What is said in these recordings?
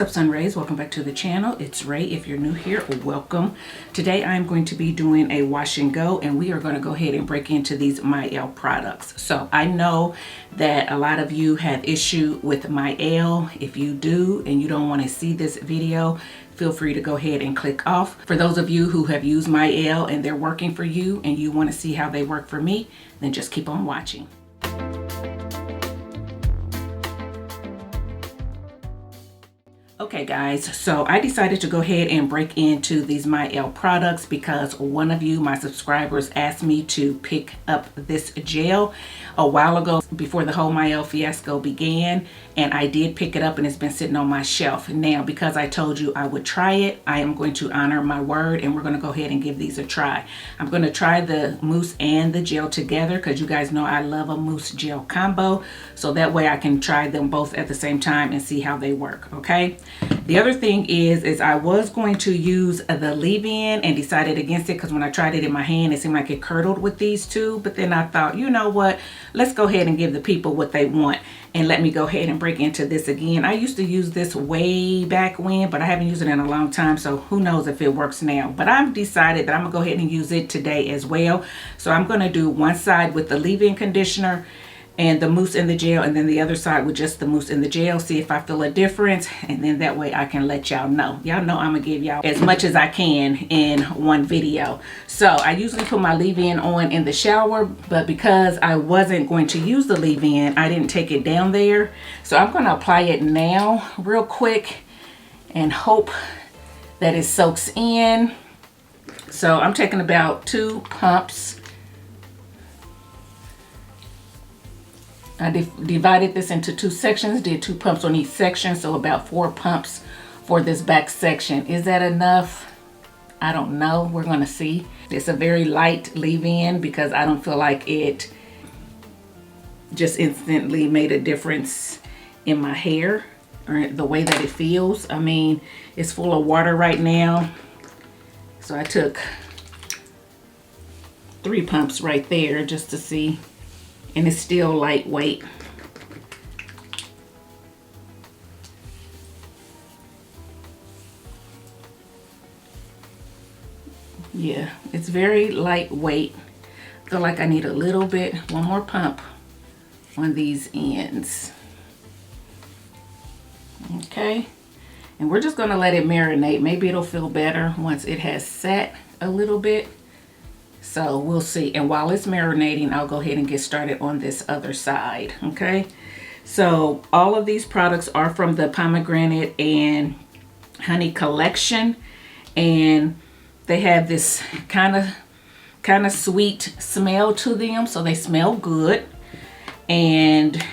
Up Sun Raes, welcome back to the channel. It's Ray. If you're new here, welcome. Today I'm going to be doing a wash and go, and we are going to go ahead and break into these MIELLE products. So I know that a lot of you have issue with MIELLE. If you do and you don't want to see this video, feel free to go ahead and click off. For those of you who have used MIELLE and they're working for you and you want to see how they work for me, then just keep on watching. Okay guys, so I decided to go ahead and break into these MIELLE products because one of you, my subscribers, asked me to pick up this gel a while ago before the whole MIELLE fiasco began, and I did pick it up and it's been sitting on my shelf. Now, because I told you I would try it, I am going to honor my word and we're going to go ahead and give these a try. I'm going to try the mousse and the gel together because you guys know I love a mousse gel combo, so that way I can try them both at the same time and see how they work, okay? The other thing is I was going to use the leave-in and decided against it because when I tried it in my hand, it seemed like it curdled with these two. But then I thought, you know what? Let's go ahead and give the people what they want. And let me go ahead and break into this again. I used to use this way back when, but I haven't used it in a long time. So who knows if it works now. But I've decided that I'm going to go ahead and use it today as well. So I'm going to do one side with the leave-in conditioner and the mousse and the gel, and then the other side with just the mousse and the gel, see if I feel a difference, and then that way I can let y'all know. Y'all know I'm gonna give y'all as much as I can in one video. So I usually put my leave-in on in the shower, but because I wasn't going to use the leave-in, I didn't take it down there. So I'm gonna apply it now real quick and hope that it soaks in. So I'm taking about 2 pumps. I divided this into 2 sections, did 2 pumps on each section, so about 4 pumps for this back section. Is that enough? I don't know. We're going to see. It's a very light leave-in because I don't feel like it just instantly made a difference in my hair or the way that it feels. I mean, it's full of water right now. So I took 3 pumps right there just to see. And it's still lightweight. Yeah, it's very lightweight. I feel like I need a little bit, one more pump on these ends. Okay, and we're just gonna let it marinate. Maybe it'll feel better once it has set a little bit. So we'll see. And while it's marinating, I'll go ahead and get started on this other side. Okay. So all of these products are from the Pomegranate and Honey collection. And they have this kind of sweet smell to them. So they smell good. And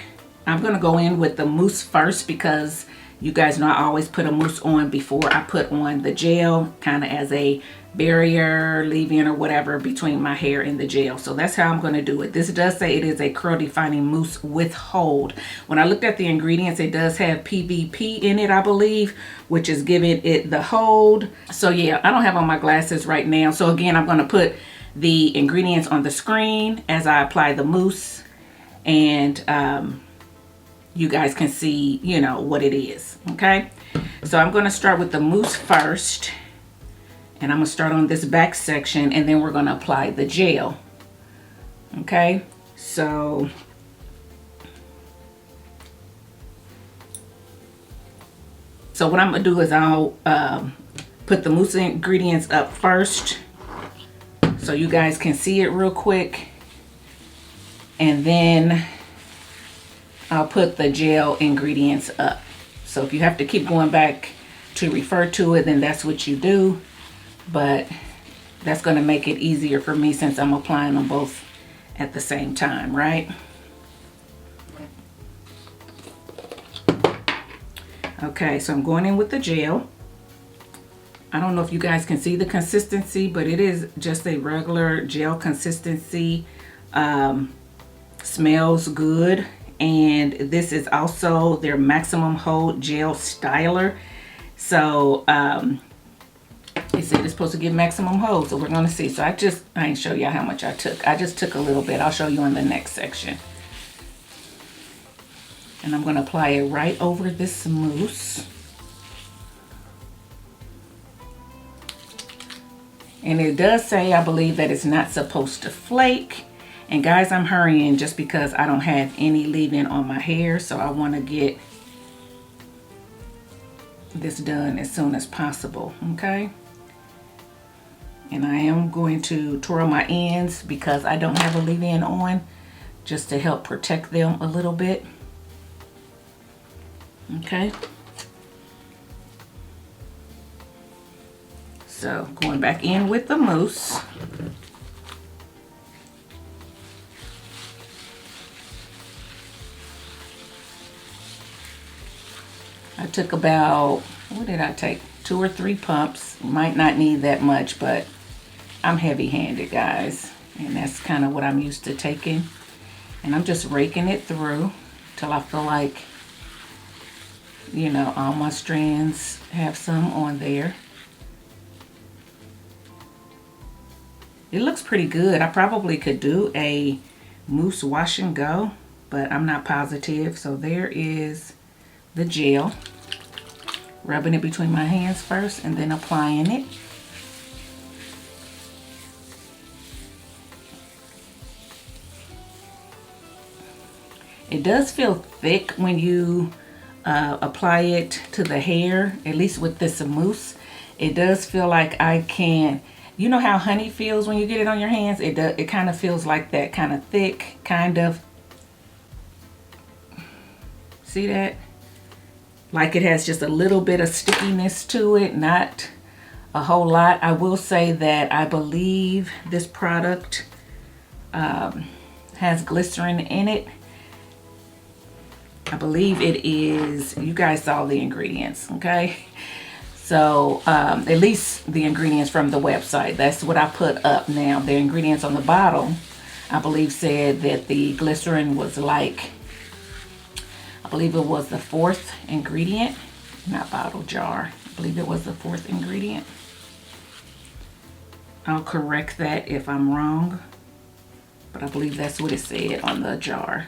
I'm going to go in with the mousse first because you guys know I always put a mousse on before I put on the gel, kind of as a barrier, leave-in or whatever between my hair and the gel. So that's how I'm going to do it. This does say it is a curl defining mousse with hold. When I looked at the ingredients, it does have PVP in it, I believe, which is giving it the hold. So yeah, I don't have on my glasses right now. So again, I'm going to put the ingredients on the screen as I apply the mousse, and you guys can see, you know, what it is. Okay, so I'm going to start with the mousse first, and I'm going to start on this back section, and then we're going to apply the gel. Okay, so what I'm going to do is I'll put the mousse ingredients up first so you guys can see it real quick, and then I'll put the gel ingredients up. So if you have to keep going back to refer to it, then that's what you do. But that's going to make it easier for me since I'm applying them both at the same time, right? Okay, so I'm going in with the gel. I don't know if you guys can see the consistency, but it is just a regular gel consistency. Smells good. And this is also their maximum hold gel styler. So They said it's supposed to give maximum hold, so we're going to see. So I ain't show y'all how much I took. I just took a little bit. I'll show you in the next section. And I'm going to apply it right over this mousse. And it does say, I believe, that it's not supposed to flake. And guys, I'm hurrying just because I don't have any leave-in on my hair, so I want to get this done as soon as possible, okay? And I am going to twirl my ends because I don't have a leave-in on, just to help protect them a little bit. Okay. So going back in with the mousse. I took about, what did I take? 2 or 3 pumps. Might not need that much, but I'm heavy-handed, guys. And that's kind of what I'm used to taking. And I'm just raking it through till I feel like, you know, all my strands have some on there. It looks pretty good. I probably could do a mousse wash and go, but I'm not positive. So there is the gel. Rubbing it between my hands first and then applying it. It does feel thick when you apply it to the hair, at least with this mousse. It does feel like I can, you know how honey feels when you get it on your hands? It kind of feels like that, kind of thick, kind of. See that? Like it has just a little bit of stickiness to it, not a whole lot. I will say that I believe this product has glycerin in it. I believe it is, you guys saw the ingredients, okay? So at least the ingredients from the website. That's what I put up now. The ingredients on the bottle, I believe, said that the glycerin was like, I believe it was the 4th ingredient, not bottle, jar. I believe it was the 4th ingredient. I'll correct that if I'm wrong, but I believe that's what it said on the jar.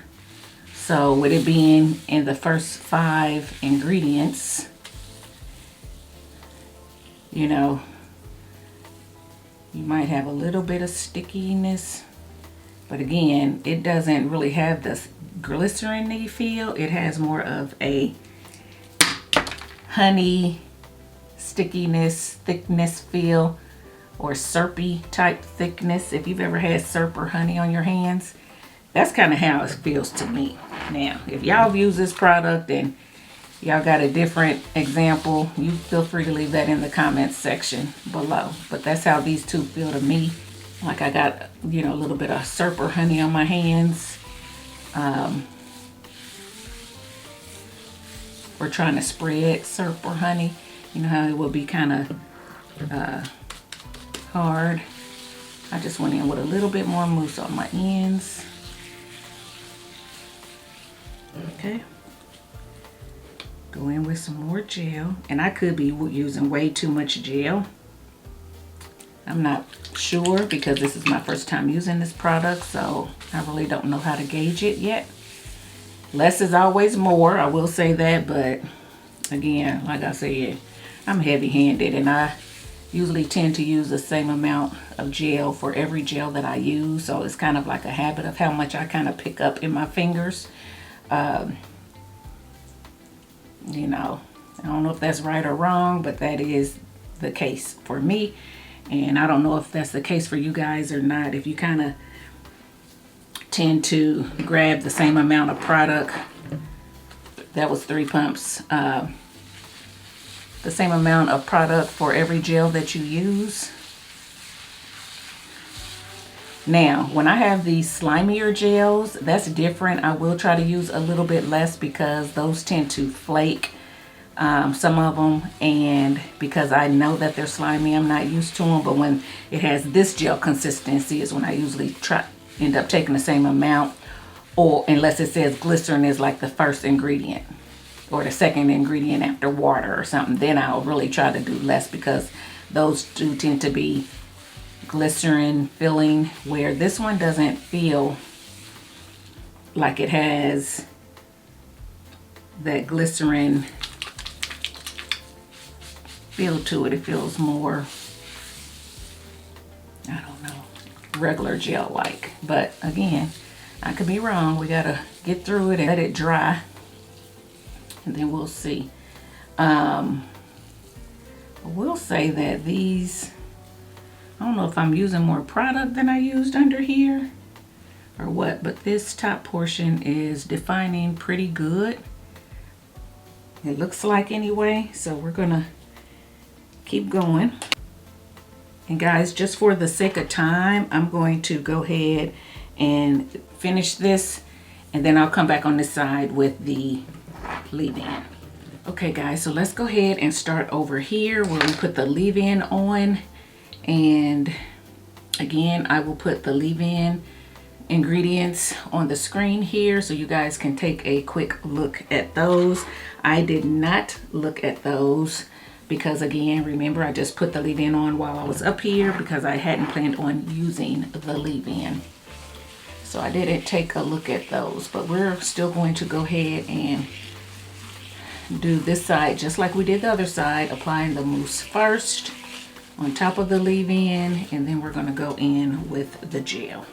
So with it being in the first 5 ingredients, you know, you might have a little bit of stickiness, but again, it doesn't really have this glycerin-y feel. It has more of a honey stickiness, thickness feel, or syrupy type thickness. If you've ever had syrup or honey on your hands, that's kind of how it feels to me. Now, if y'all have used this product and y'all got a different example, you feel free to leave that in the comments section below. But that's how these two feel to me. Like I got, you know, a little bit of syrup or honey on my hands. We're trying to spread syrup or honey. You know how it will be kind of hard. I just went in with a little bit more mousse on my ends. Okay. Go in with some more gel. And I could be using way too much gel. I'm not sure because this is my first time using this product, so I really don't know how to gauge it yet. Less is always more, I will say that, but again, like I said, I'm heavy-handed and I usually tend to use the same amount of gel for every gel that I use, so it's kind of like a habit of how much I kind of pick up in my fingers. You know, I don't know if that's right or wrong, but that is the case for me. And I don't know if that's the case for you guys or not. If you kind of tend to grab the same amount of product, that was 3 pumps, the same amount of product for every gel that you use. Now, when I have these slimier gels, that's different. I will try to use a little bit less because those tend to flake, some of them, and because I know that they're slimy, I'm not used to them. But when it has this gel consistency is when I usually end up taking the same amount, or unless it says glycerin is like the first ingredient or the second ingredient after water or something, then I'll really try to do less because those do tend to be glycerin filling, where this one doesn't feel like it has that glycerin feel to it. It feels more regular gel like. But again, I could be wrong. We gotta get through it and let it dry, and then we'll see. I will say that these, I don't know if I'm using more product than I used under here or what, but this top portion is defining pretty good. It looks like anyway, so we're gonna keep going. And guys, just for the sake of time, I'm going to go ahead and finish this, and then I'll come back on this side with the leave-in. Okay guys, so let's go ahead and start over here where we put the leave-in on. And again, I will put the leave-in ingredients on the screen here so you guys can take a quick look at those. I did not look at those because again, remember, I just put the leave-in on while I was up here because I hadn't planned on using the leave-in. So I didn't take a look at those, but we're still going to go ahead and do this side just like we did the other side, applying the mousse first on top of the leave-in, and then we're going to go in with the gel.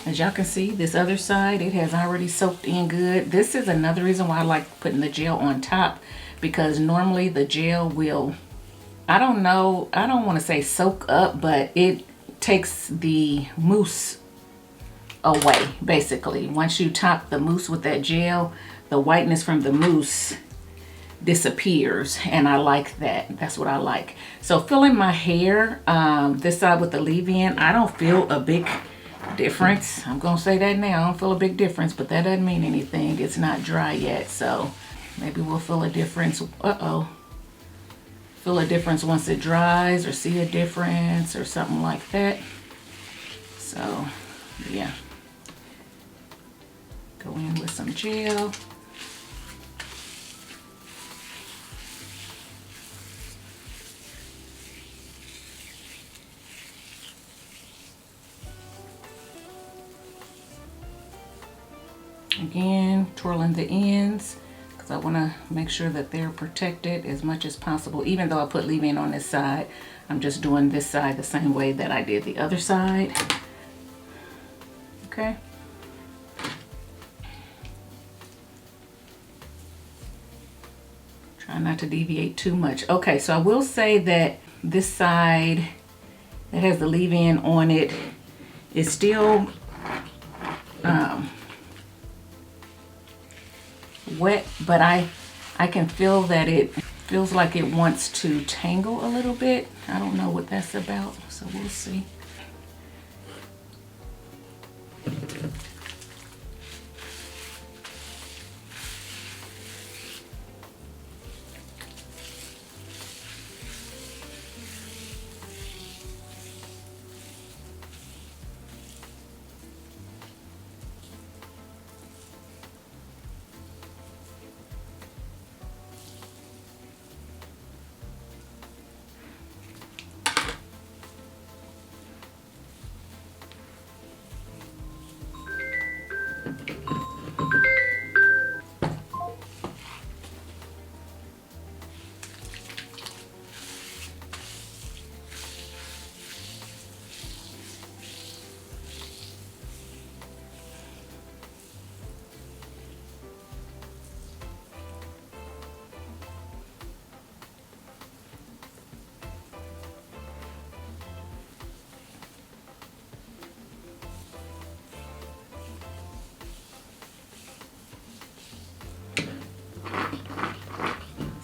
As y'all can see, this other side, it has already soaked in good. This is another reason why I like putting the gel on top, because normally the gel will, I don't know, I don't want to say soak up, but it takes the mousse away basically. Once you top the mousse with that gel, the whiteness from the mousse disappears, and I like that. That's what I like. So filling my hair, this side with the leave-in, I don't feel a big difference. I'm gonna say that now. I don't feel a big difference, but that doesn't mean anything. It's not dry yet, so maybe we'll feel a difference. Feel a difference once it dries, or see a difference or something like that. So yeah, go in with some gel. Again, twirling the ends because I want to make sure that they're protected as much as possible. Even though I put leave-in on this side, I'm just doing this side the same way that I did the other side. Okay. Try not to deviate too much. Okay, so I will say that this side that has the leave-in on it is still wet, but I can feel that it feels like it wants to tangle a little bit. I don't know what that's about, so we'll see.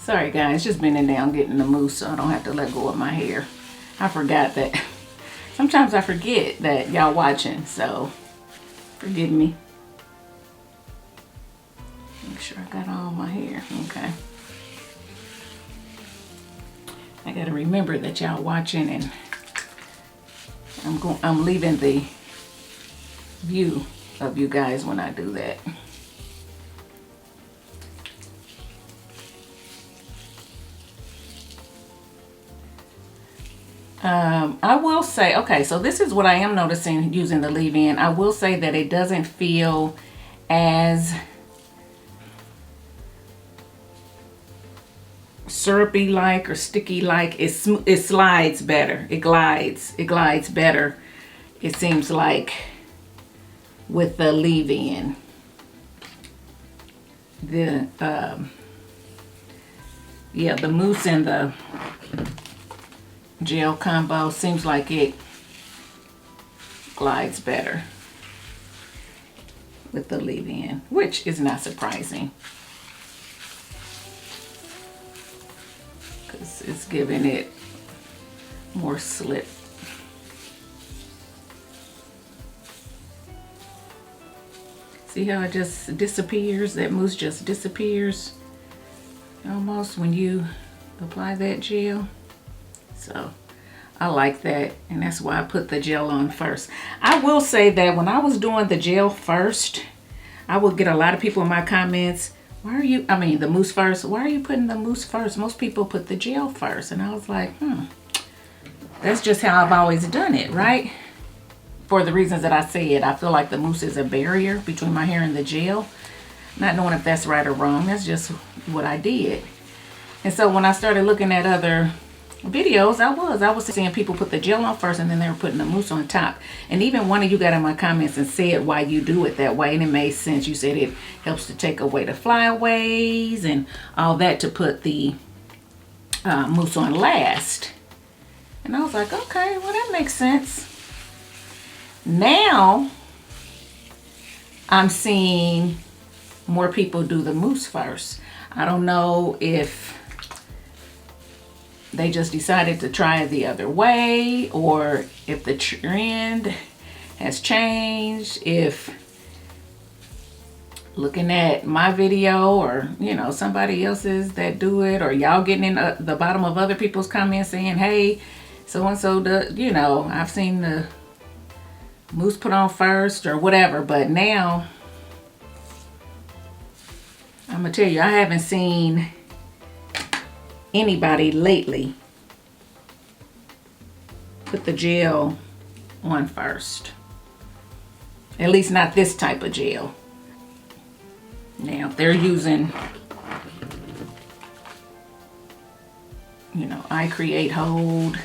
Sorry guys, just bending down getting the mousse so I don't have to let go of my hair. I forgot that. Sometimes I forget that y'all watching, so forgive me. Make sure I got all my hair. Okay. I gotta remember that y'all watching, and I'm leaving the view of you guys when I do that. I will say, okay, so this is what I am noticing using the leave-in. I will say that it doesn't feel as syrupy like or sticky like. It slides better. It glides better, it seems like, with the leave-in. Yeah, the mousse and the gel combo seems like it glides better with the leave-in, which is not surprising because it's giving it more slip. See how it just disappears? That mousse just disappears almost when you apply that gel. So I like that, and that's why I put the gel on first. I will say that when I was doing the gel first, I would get a lot of people in my comments, why are you, the mousse first, why are you putting the mousse first? Most people put the gel first. And I was like, that's just how I've always done it, right? For the reasons that I said, I feel like the mousse is a barrier between my hair and the gel. Not knowing if that's right or wrong, that's just what I did. And so when I started looking at other videos, I was seeing people put the gel on first and then they were putting the mousse on top. And even one of you got in my comments and said why you do it that way, and it made sense. You said it helps to take away the flyaways and all that, to put the mousse on last. And I was like, okay, well, that makes sense. Now I'm seeing more people do the mousse first. I don't know if they just decided to try it the other way, or if the trend has changed, if looking at my video or, you know, somebody else's that do it, or y'all getting in the bottom of other people's comments saying, hey, so-and-so does, you know, I've seen the mousse put on first or whatever. But now I'm gonna tell you, I haven't seen anybody lately put the gel on first. At least not this type of gel. Now, if they're using, you know, I Create Hold,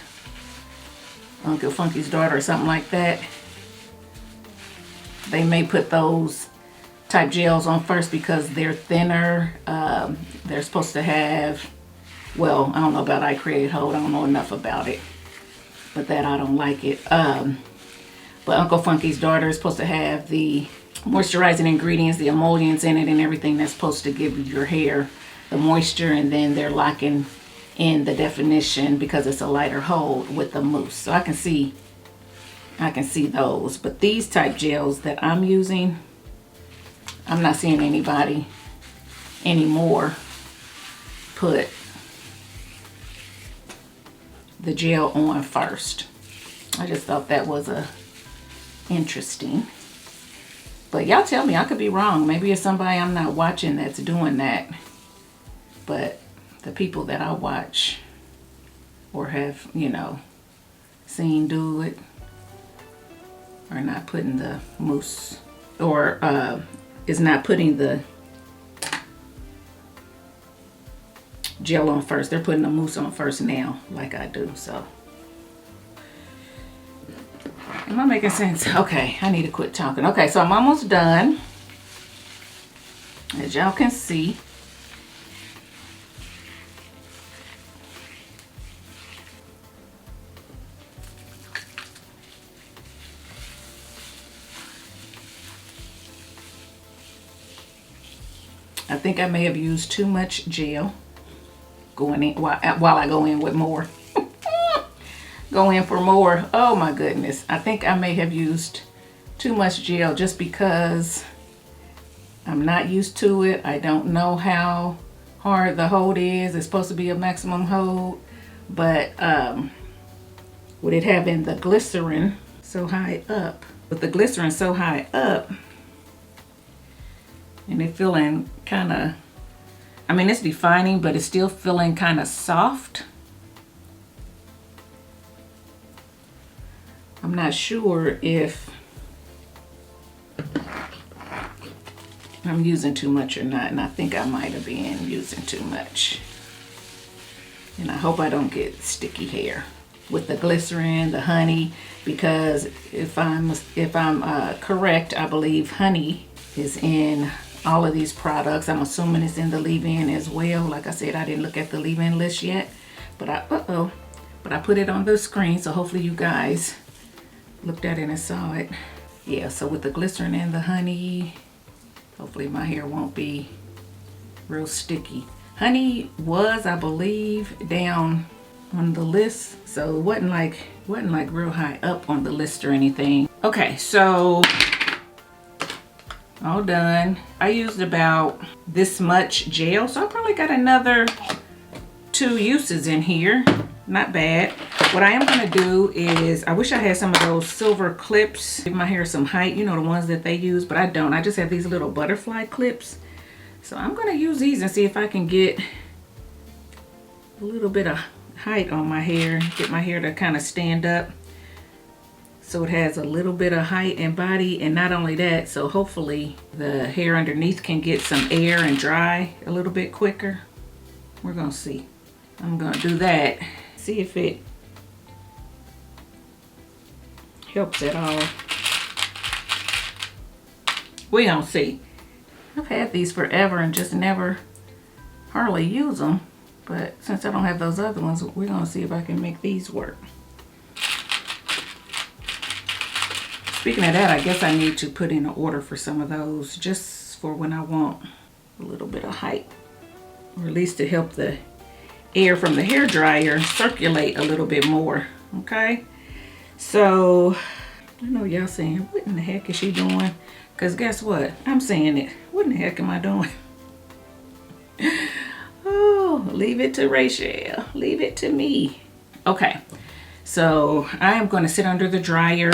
Uncle Funky's Daughter or something like that, they may put those type gels on first because they're thinner. They're supposed to have, well, I don't know about I Create Hold. I don't know enough about it. But that I don't like it. But Uncle Funky's Daughter is supposed to have the moisturizing ingredients, the emollients in it and everything that's supposed to give your hair the moisture, and then they're locking in the definition because it's a lighter hold with the mousse. So I can see those. But these type gels that I'm using, I'm not seeing anybody anymore put the gel on first. I just thought that was interesting. But y'all tell me, I could be wrong. Maybe it's somebody I'm not watching that's doing that. But the people that I watch or have, you know, seen do it are not putting the mousse, or is not putting the gel on first. They're putting the mousse on first now, like I do. So am I making sense? Okay, I need to quit talking. Okay, so I'm almost done, as y'all can see. I think I may have used too much gel going in while I go in with more. Go in for more. Oh my goodness. I think I may have used too much gel just because I'm not used to it. I don't know how hard the hold is. It's supposed to be a maximum hold, but with it having the glycerin so high up, and it feeling kind of, I mean, it's defining, but it's still feeling kind of soft. I'm not sure if I'm using too much or not, and I think I might have been using too much. And I hope I don't get sticky hair with the glycerin, the honey, because if I'm correct, I believe honey is in all of these products. I'm assuming it's in the leave-in as well. Like I said, I didn't look at the leave-in list yet, but I put it on the screen, so hopefully you guys looked at it and saw it. Yeah, so with the glycerin and the honey, hopefully my hair won't be real sticky. Honey was, I believe, down on the list, so it wasn't like real high up on the list or anything. Okay, so all done. I used about this much gel, so I probably got another 2 uses in here. Not bad. What I am gonna do is, I wish I had some of those silver clips, give my hair some height, you know, the ones that they use, but I don't. I just have these little butterfly clips. So I'm gonna use these and see if I can get a little bit of height on my hair, get my hair to kind of stand up so it has a little bit of height and body. And not only that, so hopefully the hair underneath can get some air and dry a little bit quicker. We're gonna see. I'm gonna do that, see if it helps at all. We gonna see. I've had these forever and just never hardly use them, but since I don't have those other ones, we're gonna see if I can make these work. Speaking of that, I guess I need to put in an order for some of those, just for when I want a little bit of height, or at least to help the air from the hair dryer circulate a little bit more. Okay, so I know y'all saying, what in the heck is she doing? Because guess what? I'm saying it. What in the heck am I doing? Oh, leave it to Rachel. Leave it to me. Okay, so I am going to sit under the dryer,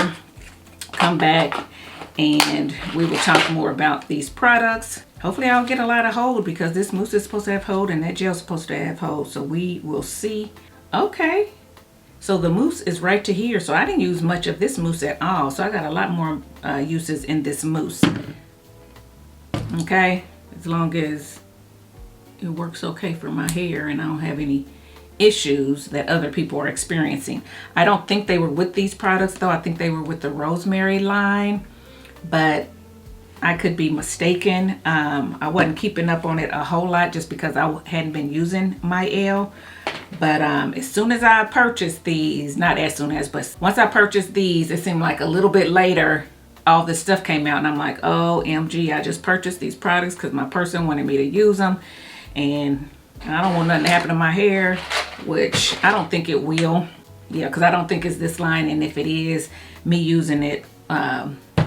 come back, and we will talk more about these products. Hopefully I'll get a lot of hold, because this mousse is supposed to have hold and that gel is supposed to have hold. So we will see. Okay, so the mousse is right to here. So I didn't use much of this mousse at all. So I got a lot more uses in this mousse. Okay, as long as it works okay for my hair and I don't have any issues that other people are experiencing. I don't think they were with these products though. I think they were with the rosemary line, but I could be mistaken. I wasn't keeping up on it a whole lot just because I hadn't been using MIELLE. But as soon as I purchased these, not as soon as, but once I purchased these, it seemed like a little bit later, all this stuff came out and I'm like, OMG, I just purchased these products because my person wanted me to use them. And I don't want nothing to happen to my hair, which I don't think it will. Yeah, because I don't think it's this line. And if it is, me using it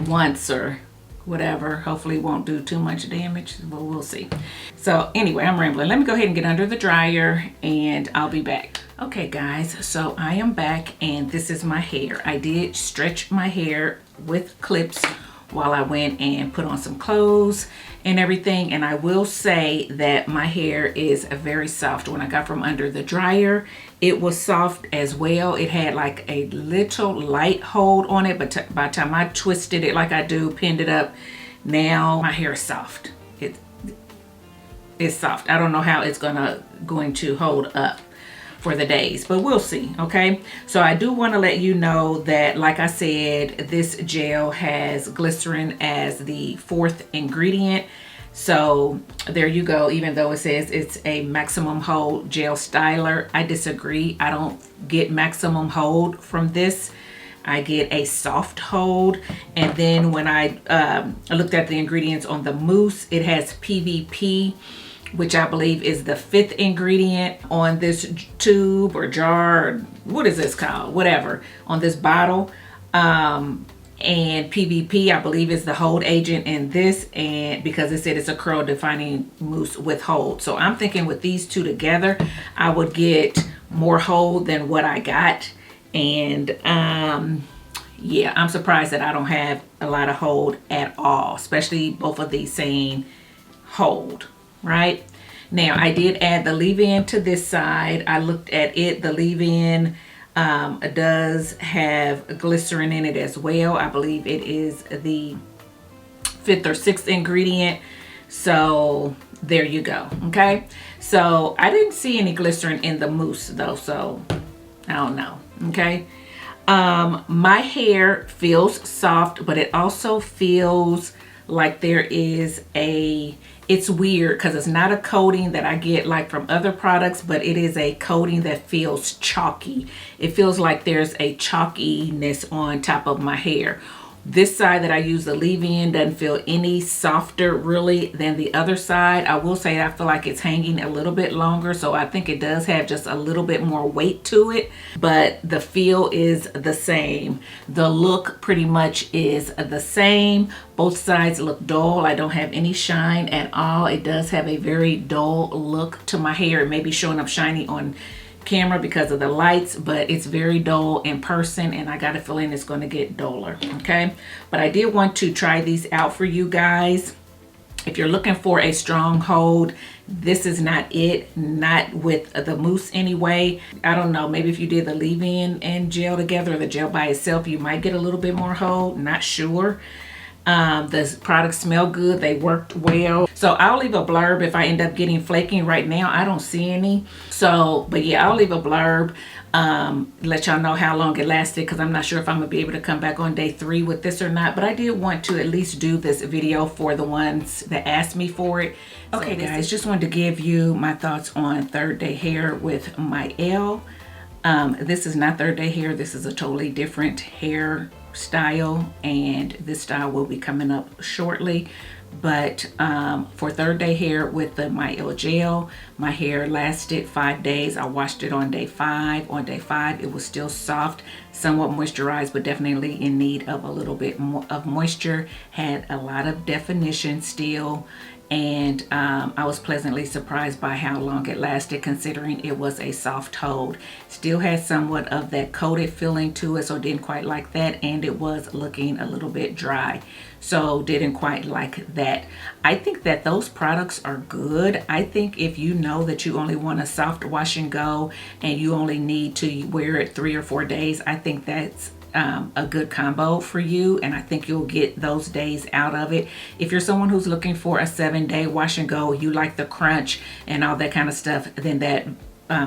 once or whatever, hopefully it won't do too much damage, but we'll see. So anyway, I'm rambling. Let me go ahead and get under the dryer and I'll be back. Okay guys, so I am back and this is my hair. I did stretch my hair with clips while I went and put on some clothes and everything, and I will say that my hair is very soft. When I got from under the dryer, it was soft as well. It had like a little light hold on it, but by the time I twisted it like I do, pinned it up, now my hair is soft. It's soft. I don't know how it's going to hold up for the days, but we'll see. Okay, so I do want to let you know that, like I said, this gel has glycerin as the 4th ingredient. So there you go. Even though it says it's a maximum hold gel styler, I disagree. I don't get maximum hold from this. I get a soft hold. And then when I looked at the ingredients on the mousse, it has PVP, which I believe is the 5th ingredient on this tube or jar, or what is this called? Whatever, on this bottle. And PVP, I believe, is the hold agent in this, and because it said it's a curl defining mousse with hold. So I'm thinking with these two together, I would get more hold than what I got. And yeah, I'm surprised that I don't have a lot of hold at all, especially both of these saying hold. Right now, I did add the leave-in to this side. I looked at it. The leave-in does have glycerin in it as well. I believe it is the 5th or 6th ingredient. So there you go. Okay, so I didn't see any glycerin in the mousse though, so I don't know. Okay, my hair feels soft, but it also feels like there is it's weird because it's not a coating that I get like from other products, but it is a coating that feels chalky. It feels like there's a chalkiness on top of my hair. This side that I use the leave-in doesn't feel any softer really than the other side. I will say I feel like it's hanging a little bit longer, so I think it does have just a little bit more weight to it, but the feel is the same. The look pretty much is the same. Both sides look dull. I don't have any shine at all. It does have a very dull look to my hair. It may be showing up shiny on camera because of the lights, but it's very dull in person, and I got a feeling it's going to get duller. Okay, but I did want to try these out for you guys. If you're looking for a strong hold, this is not it, not with the mousse anyway. I don't know, maybe if you did the leave-in and gel together or the gel by itself, you might get a little bit more hold, not sure. The products smell good, they worked well. So I'll leave a blurb if I end up getting flaking. Right now I don't see any, so but yeah, I'll leave a blurb, let y'all know how long it lasted, because I'm not sure if I'm gonna be able to come back on day 3 with this or not, but I did want to at least do this video for the ones that asked me for it. Okay guys, just wanted to give you my thoughts on third day hair with MIELLE. This is not third day hair, this is a totally different hair style, and this style will be coming up shortly. But for third day hair with the MIELLE gel, my hair lasted 5 days. I washed it on day 5. On day 5 it was still soft, somewhat moisturized, but definitely in need of a little bit more of moisture. Had a lot of definition still, and I was pleasantly surprised by how long it lasted, considering it was a soft hold. Still had somewhat of that coated feeling to it, so didn't quite like that, and it was looking a little bit dry, so didn't quite like that. I think that those products are good. I think if you know that you only want a soft wash and go and you only need to wear it 3 or 4 days, I think that's a good combo for you, and I think you'll get those days out of it. If you're someone who's looking for a 7-day wash and go, you like the crunch and all that kind of stuff, then that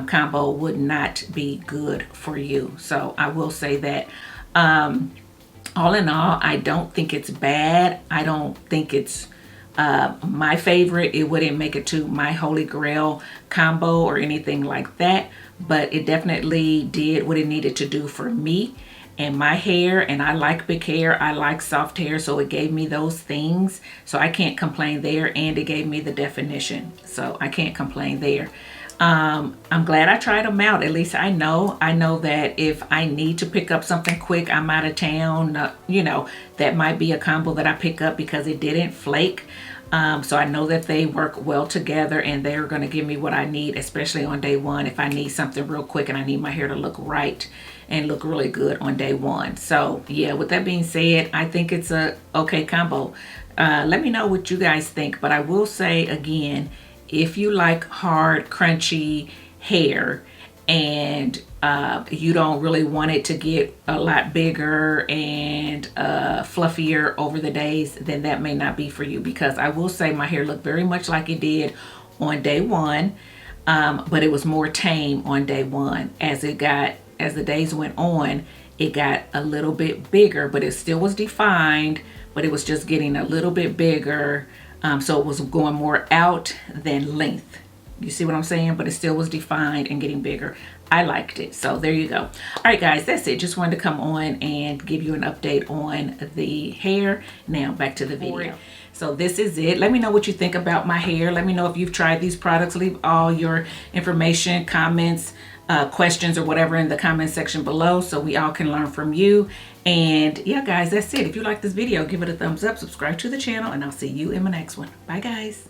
combo would not be good for you. So I will say that all in all, I don't think it's bad. I don't think it's my favorite. It wouldn't make it to my holy grail combo or anything like that, but it definitely did what it needed to do for me and my hair. And I like big hair, I like soft hair, so it gave me those things, so I can't complain there. And it gave me the definition, so I can't complain there. I'm glad I tried them out. At least I know that if I need to pick up something quick, I'm out of town, you know, that might be a combo that I pick up because it didn't flake. So I know that they work well together, and they're going to give me what I need, especially on day 1 if I need something real quick and I need my hair to look right and look really good on day 1. So yeah, with that being said, I think it's a okay combo. Let me know what you guys think, but I will say again, if you like hard crunchy hair and you don't really want it to get a lot bigger and fluffier over the days, then that may not be for you, because I will say my hair looked very much like it did on day 1, but it was more tame on day 1. As the days went on, it got a little bit bigger, but it still was defined, but it was just getting a little bit bigger. So it was going more out than length. You see what I'm saying? But it still was defined and getting bigger. I liked it. So there you go. All right, guys, that's it. Just wanted to come on and give you an update on the hair. Now back to the video. So this is it. Let me know what you think about my hair. Let me know if you've tried these products. Leave all your information, comments, questions, or whatever in the comment section below, so we all can learn from you. And yeah, guys, that's it. If you like this video, give it a thumbs up, subscribe to the channel, and I'll see you in my next one. Bye, guys.